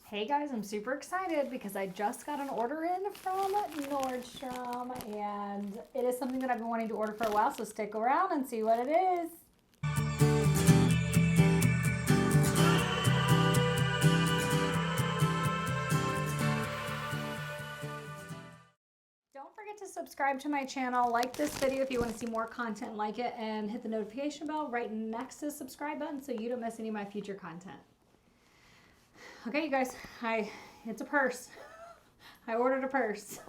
Hey guys, I'm super excited because I just got an order in from Nordstrom and it is something that I've been wanting to order for a while, so stick around and see what it is. Don't forget to subscribe to my channel, like this video if you want to see more content like it, and hit the notification bell right next to the subscribe button so you don't miss any of my future content. Okay, you guys, it's a purse. I ordered a purse.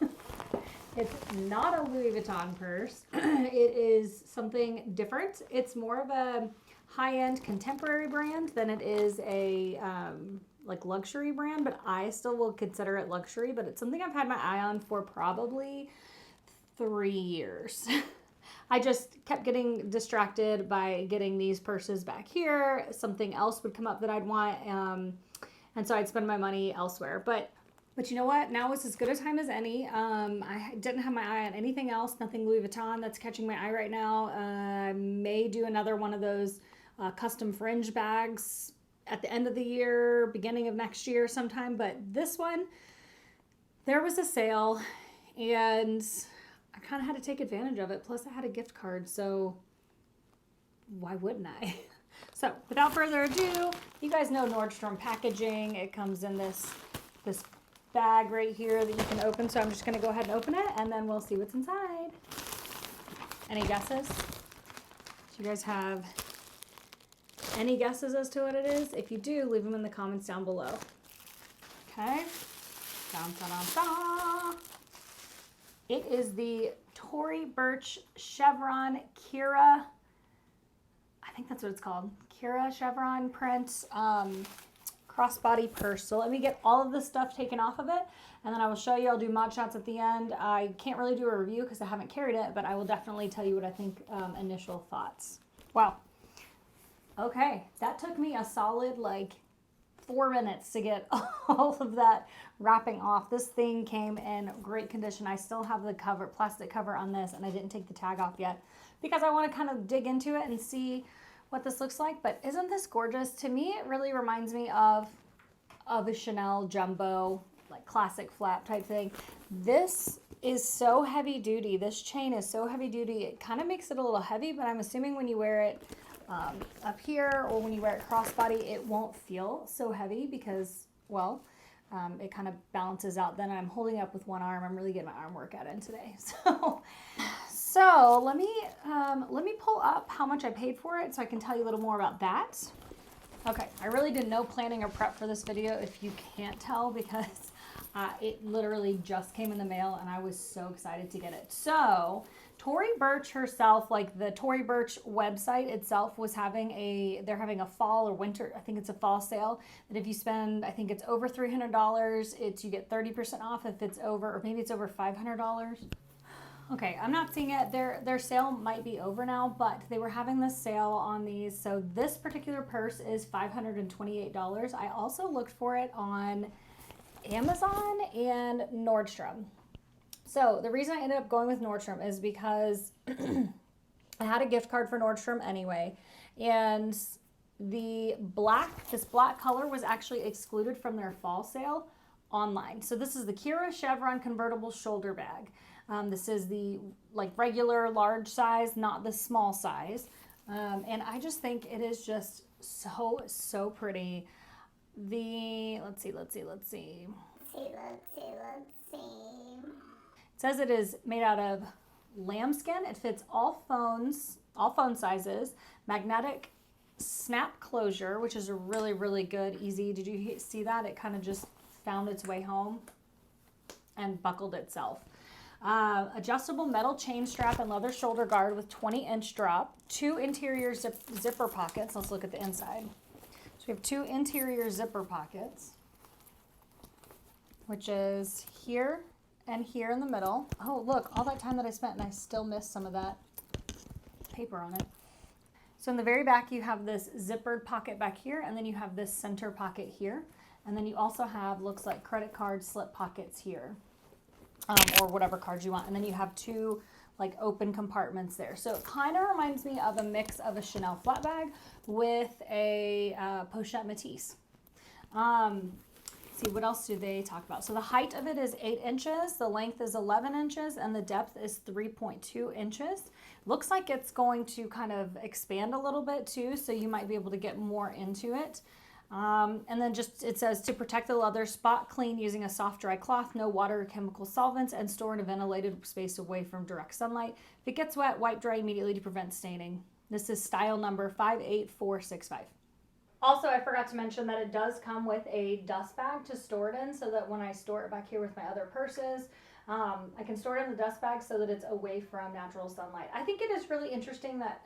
It's not a Louis Vuitton purse. It is something different. It's more of a high-end contemporary brand than it is a like luxury brand, but I still will consider it luxury, but it's something I've had my eye on for probably 3 years. I just kept getting distracted by getting these purses back here. Something else would come up that I'd want, and so I'd spend my money elsewhere. But you know what? Now is as good a time as any. I didn't have my eye on anything else. Nothing Louis Vuitton that's catching my eye right now. I may do another one of those custom fringe bags at the end of the year, beginning of next year sometime. But this one, there was a sale, and I kind of had to take advantage of it. Plus, I had a gift card, so why wouldn't I? So, without further ado, you guys know Nordstrom packaging. It comes in this bag right here that you can open. So I'm just going to go ahead and open it, and then we'll see what's inside. Any guesses? Do you guys have any guesses as to what it is? If you do, leave them in the comments down below. Okay. Dun, dun, dun, dun. It is the Tory Burch Chevron Kira. I think that's what it's called. Kira Chevron print crossbody purse. So let me get all of this stuff taken off of it, and then I will show you. I'll do mod shots at the end. I can't really do a review because I haven't carried it, but I will definitely tell you what I think, initial thoughts. Wow. Okay, that took me a solid like 4 minutes to get all of that wrapping off. This thing came in great condition. I still have the cover, plastic cover on this, and I didn't take the tag off yet because I want to kind of dig into it and see what this looks like. But isn't this gorgeous? To me, it really reminds me of a Chanel jumbo, like classic flap type thing. This is so heavy duty. This chain is so heavy duty. It kind of makes it a little heavy, but I'm assuming when you wear it up here or when you wear it crossbody, it won't feel so heavy because, well, it kind of balances out. Then I'm holding up with one arm. I'm really getting my arm workout in today. So let me pull up how much I paid for it so I can tell you a little more about that. Okay, I really did no planning or prep for this video, if you can't tell, because it literally just came in the mail and I was so excited to get it. So Tory Burch herself, like the Tory Burch website itself, was having they're having a fall or winter, I think it's a fall sale, that if you spend, I think it's over $300, you get 30% off. If it's over, or maybe it's over $500. Okay, I'm not seeing it. Their sale might be over now, but they were having this sale on these. So this particular purse is $528. I also looked for it on Amazon and Nordstrom. So the reason I ended up going with Nordstrom is because I had a gift card for Nordstrom anyway, and this black color was actually excluded from their fall sale online. So this is the Kira Chevron convertible shoulder bag. This is the like regular large size, not the small size. And I just think it is just so pretty. Let's see. It says it is made out of lambskin. It fits all phone sizes, magnetic snap closure, which is a really good, easy. Did you see that? It kind of just found its way home and buckled itself. Adjustable metal chain strap and leather shoulder guard with 20-inch drop, 2 interior zipper pockets. Let's look at the inside. So we have 2 interior zipper pockets, which is here and here in the middle. Oh, look, all that time that I spent and I still missed some of that paper on it. So in the very back, you have this zippered pocket back here, and then you have this center pocket here. And then you also have, looks like credit card slip pockets here. Or whatever cards you want. And then you have 2 like open compartments there. So it kind of reminds me of a mix of a Chanel flat bag with a pochette Matisse. see, what else do they talk about? So the height of it is 8 inches, the length is 11 inches, and the depth is 3.2 inches. Looks like it's going to kind of expand a little bit too, so you might be able to get more into it. And then just, it says to protect the leather, spot clean using a soft dry cloth, no water or chemical solvents, and store in a ventilated space away from direct sunlight. If it gets wet, wipe dry immediately to prevent staining. This is style number 58465. Also, I forgot to mention that it does come with a dust bag to store it in, so that when I store it back here with my other purses, I can store it in the dust bag so that it's away from natural sunlight. I think it is really interesting that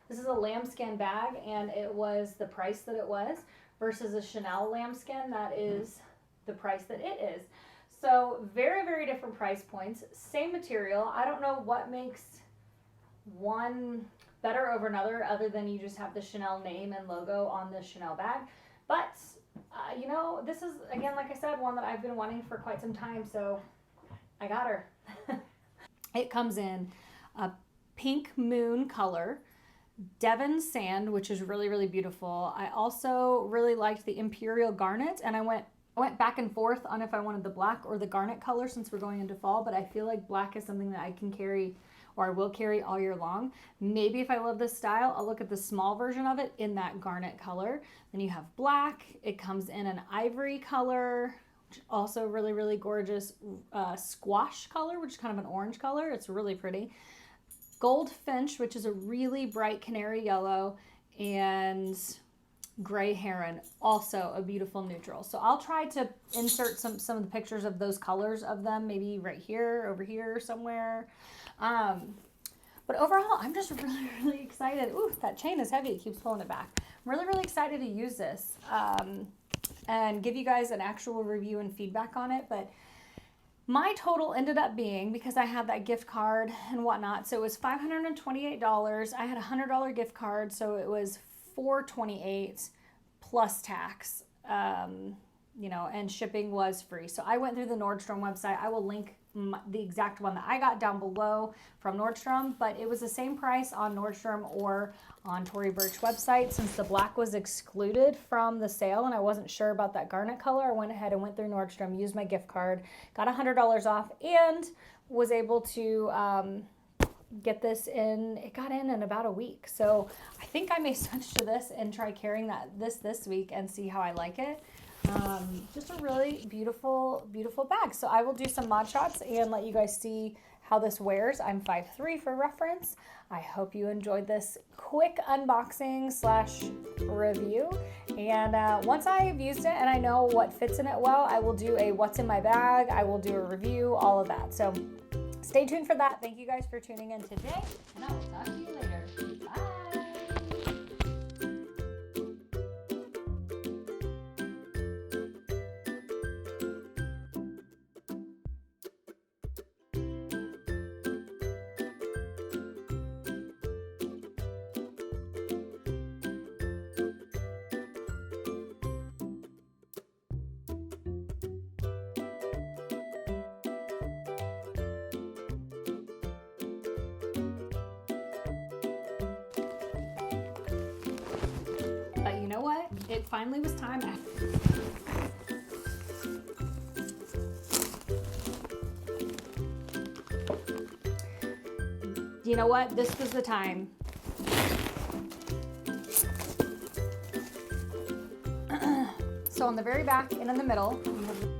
this is a lambskin bag, and it was the price that it was versus a Chanel lambskin that is the price that it is. So very, very different price points, same material. I don't know what makes one better over another, other than you just have the Chanel name and logo on the Chanel bag. But, you know, this is, again, like I said, one that I've been wanting for quite some time, so I got her. It comes in a pink moon color, Devon sand, which is really, really beautiful. I also really liked the imperial garnet, and I went back and forth on if I wanted the black or the garnet color since we're going into fall, but I feel like black is something that I can carry, or I will carry all year long. Maybe if I love this style, I'll look at the small version of it in that garnet color. Then you have black. It comes in an ivory color, which also really, really gorgeous. Squash color, which is kind of an orange color. It's really pretty. Gold finch, which is a really bright canary yellow, and gray heron, also a beautiful neutral. So I'll try to insert some of the pictures of those colors of them, maybe right here, over here somewhere. But overall, I'm just really, really excited. Ooh, that chain is heavy. It keeps pulling it back. I'm really, really excited to use this and give you guys an actual review and feedback on it. But my total ended up being, because I had that gift card and whatnot, so it was $528. I had a $100 gift card, so it was $428 plus tax, you know, and shipping was free. So I went through the Nordstrom website. I will link the exact one that I got down below from Nordstrom, but it was the same price on Nordstrom or on Tory Burch website. Since the black was excluded from the sale and I wasn't sure about that garnet color, I went ahead and went through Nordstrom, used my gift card, got $100 off, and was able to get this in. It got in about a week. So I think I may switch to this and try carrying this week and see how I like it. Just a really beautiful, beautiful bag. So I will do some mod shots and let you guys see how this wears. I'm 5'3" for reference. I hope you enjoyed this quick unboxing / review. And once I've used it and I know what fits in it well, I will do a what's in my bag. I will do a review, all of that. So stay tuned for that. Thank you guys for tuning in today, and I will talk to you later. Bye. You know what? It finally was time. You know what? This was the time. So on the very back and in the middle, you have the